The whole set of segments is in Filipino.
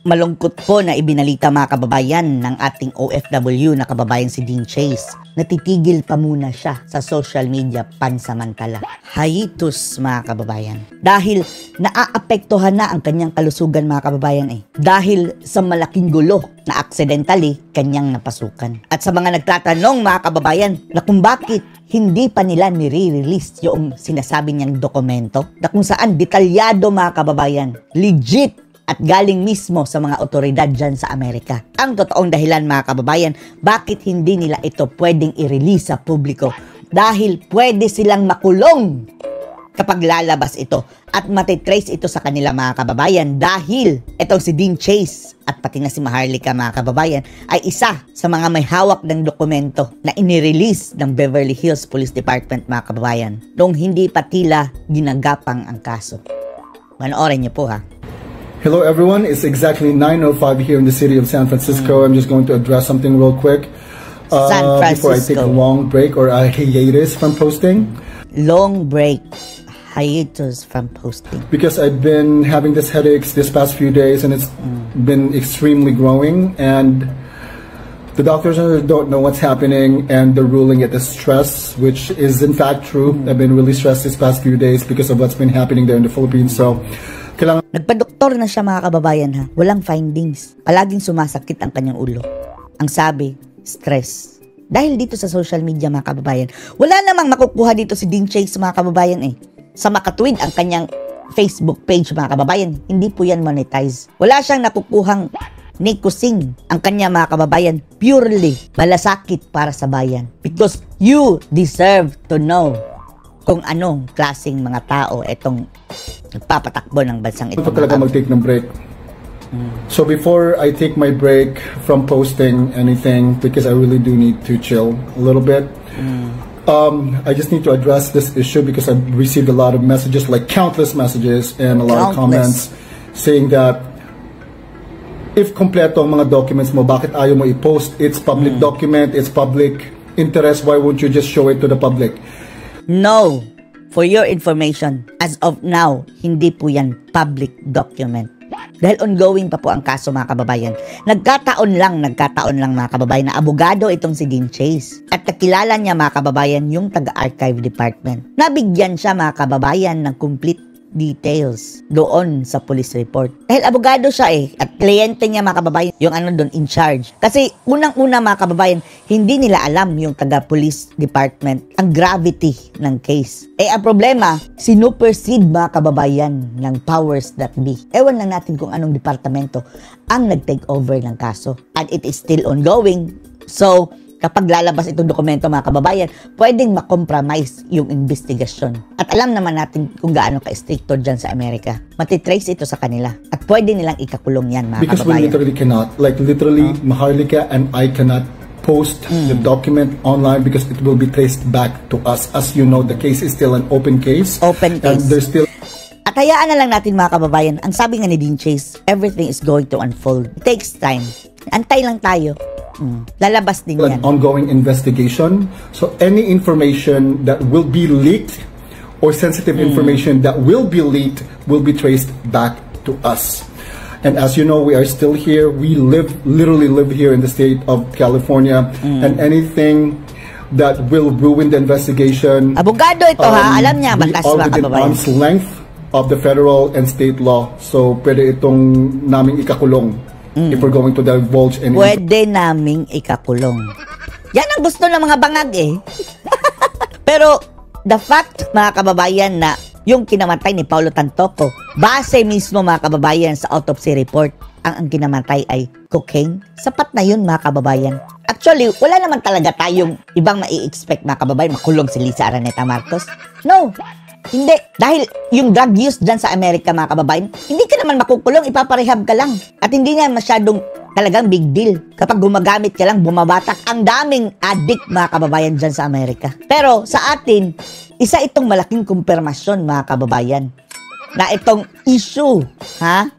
Malungkot po na ibinalita mga kababayan ng ating OFW na kababayan si Dean Chase. Natitigil pa muna siya sa social media pansamantala. Hiatus mga kababayan. Dahil naaapektuhan na ang kanyang kalusugan mga kababayan Dahil sa malaking gulo na accidentally kanyang napasukan. At sa mga nagtatanong mga kababayan na kung bakit hindi pa nila nire-release yung sinasabi niyang dokumento na kung saan detalyado mga kababayan, legit at galing mismo sa mga otoridad dyan sa Amerika. Ang totoong dahilan mga kababayan, bakit hindi nila ito pwedeng i-release sa publiko? Dahil pwede silang makulong kapag lalabas ito at matitrace ito sa kanila mga kababayan dahil itong si Dean Chase at pati na si Maharlika mga kababayan ay isa sa mga may hawak ng dokumento na inirelease ng Beverly Hills Police Department mga kababayan nung hindi pa tila ginagapang ang kaso. Manoorin niyo po ha. Hello everyone, it's exactly 9:05 here in the city of San Francisco. I'm just going to address something real quick before I take a long break or a hiatus from posting. Long break, hiatus from posting. Because I've been having this headaches this past few days and it's been extremely growing and the doctors don't know what's happening and they're ruling it as stress, which is in fact true. I've been really stressed this past few days because of what's been happening there in the Philippines. So nagpa-doktor na siya mga kababayan ha. Walang findings. Palaging sumasakit ang kanyang ulo. Ang sabi, stress. Dahil dito sa social media mga kababayan, wala namang makukuha dito si Dean Chase mga kababayan Sa makatwid ang kanyang Facebook page mga kababayan, hindi po yan monetize. Wala siyang nakukuhang nikusing ang kanya mga kababayan, purely malasakit para sa bayan. Because you deserve to know kung anong klaseng mga tao itong nagpapatakbo ng bansang ito. Ito talaga mag-take ng break. So before I take my break from posting anything, because I really do need to chill a little bit, I just need to address this issue because I've received a lot of messages, like countless messages and a lot of comments saying that if kompleto ang mga documents mo, bakit ayaw mo i-post? It's public document, it's public interest, why won't you just show it to the public? No, for your information, as of now, hindi po yan public document. Dahil ongoing pa po ang kaso mga kababayan. Nagkataon lang mga kababayan na abogado itong si Dean Chase. At nakilala niya mga kababayan yung taga-archive department. Nabigyan siya mga kababayan ng complete details doon sa police report. Dahil abogado siya at kliyente niya mga kababayan, yung doon in charge. Kasi unang-una mga kababayan, hindi nila alam yung taga-police department ang gravity ng case. Ang problema, sinupersede mga kababayan ng powers that be. Ewan lang natin kung anong departamento ang nag-take over ng kaso. And it is still ongoing. So, kapag lalabas itong dokumento mga kababayan, pwedeng makompromise yung investigasyon. At alam naman natin kung gaano ka-stricto dyan sa Amerika. Matitrace ito sa kanila. At pwede nilang ikakulong yan mga because kababayan. Because we literally cannot. Like literally, Maharlika and I cannot post the document online because it will be traced back to us. As you know, the case is still an open case. Open case. And there's still... At hayaan na lang natin mga kababayan, ang sabi nga ni Dean Chase, everything is going to unfold. It takes time. Antay lang tayo. Lalabas din yan. An ongoing investigation. So any information that will be leaked or sensitive information that will be leaked will be traced back to us. And as you know, we are still here. We literally live here in the state of California. And anything that will ruin the investigation. Abogado ito alam niya, batas we are within arm's length of the federal and state law. So pwede itong naming ikakulong. If we're going to divulge any... Pwede naming ikakulong. Yan ang gusto ng mga bangag Pero, the fact, mga kababayan, na yung kinamatay ni Paulo Tantoco, base mismo, mga kababayan, sa autopsy report, ang kinamatay ay cocaine, sapat na yun, mga kababayan. Actually, wala naman talaga tayong ibang mai-expect, mga kababayan, makulong si Lisa Araneta Marcos. No! Hindi. Dahil yung drug use dyan sa Amerika, mga kababayan, hindi ka naman makukulong, ipaparehab ka lang. At hindi nga masyadong talagang big deal. Kapag gumagamit ka lang, bumabatak. Ang daming addict, mga kababayan, dyan sa Amerika. Pero sa atin, isa itong malaking kumpirmasyon, mga kababayan, na itong issue,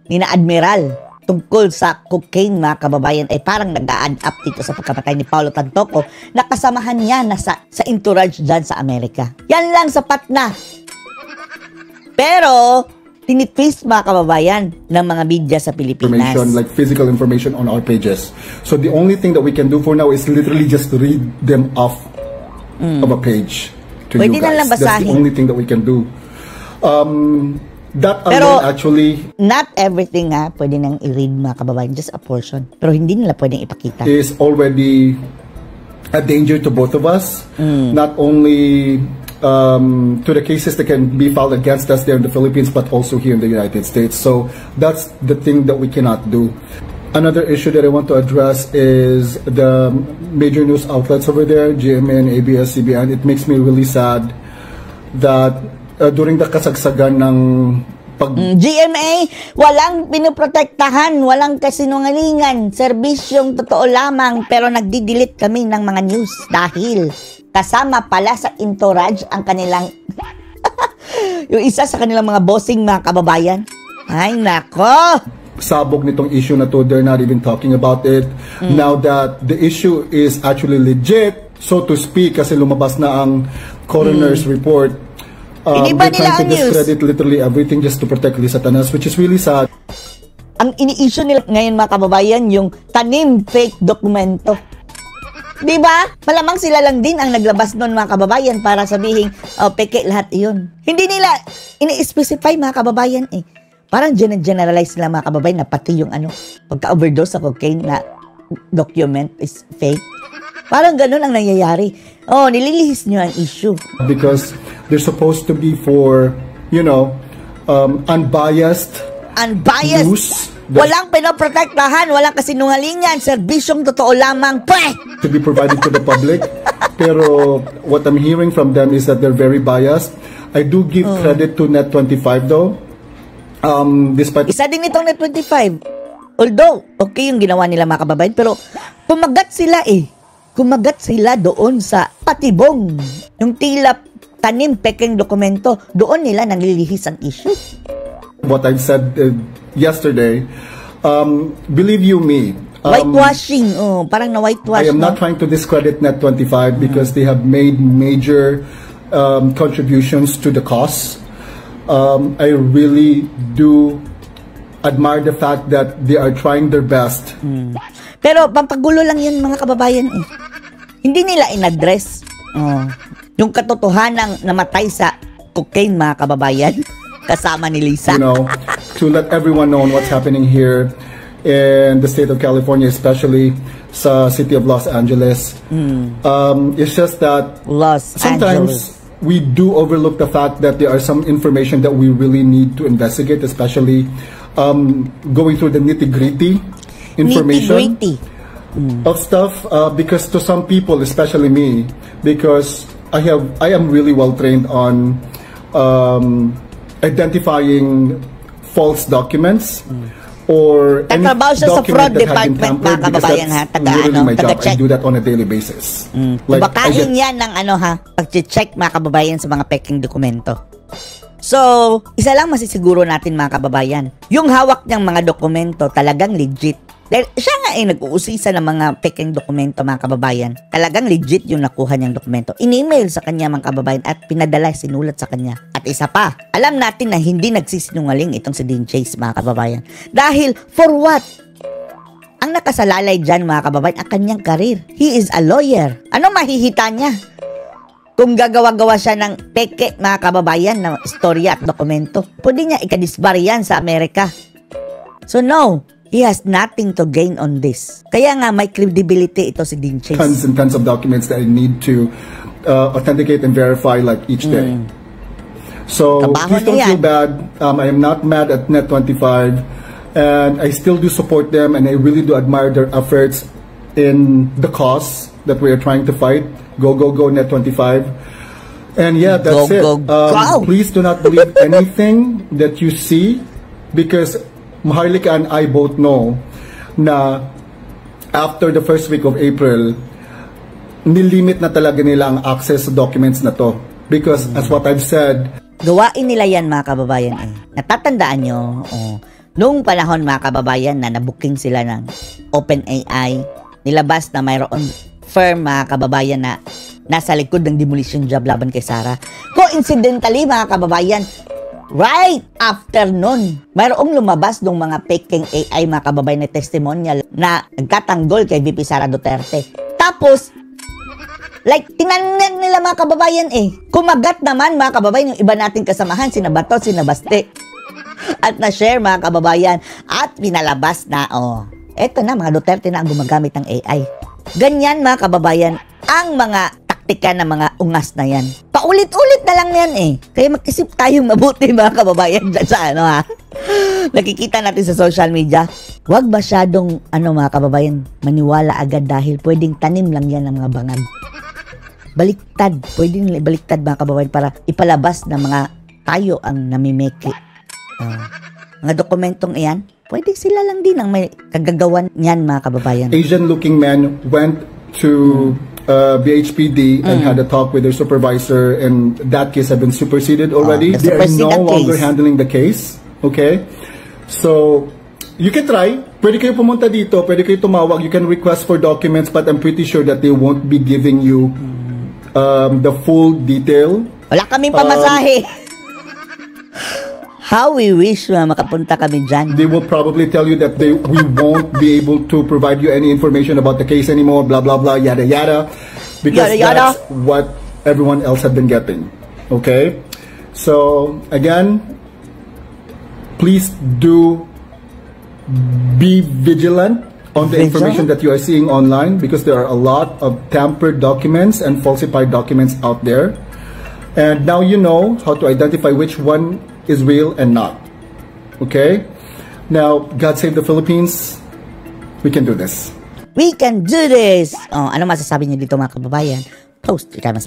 ni na Admiral, tungkol sa cocaine, mga kababayan, ay parang nag-a-add up dito sa pagkamatay ni Paulo Tantoco na kasamahan niya na sa entourage dyan sa Amerika. Yan lang sapat na. Pero, tinitwist mga kababayan ng mga media sa Pilipinas. Information, like physical information on our pages. So the only thing that we can do for now is literally just to read them off of a page to Pwede you na lang guys. That's the basahin. only thing that we can do. That Pero, alone actually not everything pwede nang i-read mga kababayan, just a portion. Pero hindi nila pwedeng ipakita. is already a danger to both of us. Not only to the cases that can be filed against us there in the Philippines, but also here in the United States. So that's the thing that we cannot do. Another issue that I want to address is the major news outlets over there, GMA, ABS-CBN. It makes me really sad that during the kasagsagan ng GMA, walang pinoprotektahan, walang kasinungalingan, serbisyong totoo lamang, pero nagdi-delete kami ng mga news dahil kasama pala sa entourage ang kanilang yung isa sa kanilang mga bossing mga kababayan. Ay nako, sabog nitong issue na to, they're not even talking about it. Now that the issue is actually legit, so to speak, kasi lumabas na ang coroner's report, Iniba they're trying to nila ang discredit literally everything just to protect Lisa Tanas, which is really sad. ang ini-issue nila ngayon mga kababayan, yung tanim fake dokumento. Diba? Malamang sila lang din ang naglabas nun mga kababayan para sabihin, peke lahat yun. Hindi nila ini-specify mga kababayan eh. Parang generalize nila mga kababayan na pati yung pagka-overdose sa cocaine na document is fake. Parang ganun ang nangyayari. Nililihis nyo ang issue. Because they're supposed to be for, unbiased news. Walang pinoprotektahan, walang kasinungalingan, serbisyong totoo lamang, to be provided to the public. Pero what I'm hearing from them is that they're very biased. I do give credit to Net25 though. Despite Isa din itong Net25. Although, okay yung ginawa nila mga kababayan, pero kumagat sila Kumagat sila doon sa patibong. Yung tila tanim pekeng dokumento, doon nila nanglilihis ang issue. what I've said yesterday, believe you me, Whitewashing, parang na-whitewash. I am not trying to discredit Net25 because they have made major contributions to the cause. I really do admire the fact that they are trying their best. Pero pampagulo lang yun mga kababayan eh. Hindi nila in-address yung katotohanang namatay sa cocaine mga kababayan kasama ni Lisa. You know, to let everyone know what's happening here in the state of California, especially sa city of Los Angeles. It's just that sometimes we do overlook the fact that there are some information that we really need to investigate, especially going through the nitty-gritty information of stuff, because to some people, especially me, because I am really well trained on identifying false documents or any document that has been tampered, because that's literally my job. I do that on a daily basis. Like, bakain yan ng pag-check mga kababayan sa mga peking dokumento. So, isa lang masisiguro natin mga kababayan, yung hawak niyang mga dokumento talagang legit. Dahil siya nga nag-uusisa ng mga peking dokumento mga kababayan. Talagang legit yung nakuha niyang dokumento. In-email sa kanya mga kababayan at pinadala, sinulat sa kanya. At isa pa, alam natin na hindi nagsisinungaling itong si Dean Chase mga kababayan. Dahil, for what? Ang nakasalalay dyan mga kababayan, ang kanyang karir. He is a lawyer. Ano mahihita niya? Kung gagawa-gawa siya ng peke mga kababayan na istorya at dokumento, pwede niya ikadisbar yan sa Amerika. So no, he has nothing to gain on this. Kaya nga may credibility ito si Dean Chase. Tons and tons of documents that I need to authenticate and verify like each day. So please don't feel bad. I am not mad at Net25, and I still do support them, and I really do admire their efforts in the cause that we are trying to fight. Go, go, go, Net25. And yeah, that's it. Please do not believe anything that you see, because Maharlika and I both know na after the first week of April, nilimit na talaga nila ang access sa documents na to. Because as what I've said, gawain nila yan mga kababayan eh. Natatandaan nyo, noong panahon mga kababayan na nabuking sila ng OpenAI, nilabas na mayroon firm mga kababayan na nasa likod ng demolition job laban kay Sarah. Coincidentally mga kababayan, right after nun, mayroong lumabas ng mga peking AI mga kababayan na testimonial na nagtatanggol kay VP Sara Duterte. Tapos, like, tinanan nila mga kababayan kumagat naman mga kababayan yung iba nating kasamahan, sina Bato, sina Baste. At na-share mga kababayan at pinalabas na, eto na, mga Duterte na ang gumagamit ng AI. Ganyan mga kababayan ang mga taktika ng mga ungas na yan. Paulit-ulit na lang yan Kaya mag-isip tayong mabuti mga kababayan dyan sa nakikita natin sa social media. Huwag masyadong mga kababayan maniwala agad dahil pwedeng tanim lang yan ng mga bangag. Baliktad, pwedeng baliktad mga kababayan para ipalabas na mga tayo ang namimeke. Mga dokumentong iyan, pwede sila lang din ang may kagagawan niyan mga kababayan. Asian-looking man went to BHPD and had a talk with their supervisor, and that case had been superseded already. They are no longer handling the case. Okay? So, you can try. Pwede kayo pumunta dito, pwede kayo tumawag. You can request for documents, but I'm pretty sure that they won't be giving you the full detail. Wala kaming pamasahe. How we wish na makapunta kami dyan. They will probably tell you that we won't be able to provide you any information about the case anymore, blah, blah, blah, yada, yada. Because that's what everyone else had been getting. Okay? So, again, please do be vigilant on the information that you are seeing online, because there are a lot of tampered documents and falsified documents out there. And now you know how to identify which one is real and not. Okay? Now, God save the Philippines. We can do this. We can do this! Ano masasabi niyo dito mga kababayan? Post, ikaw mas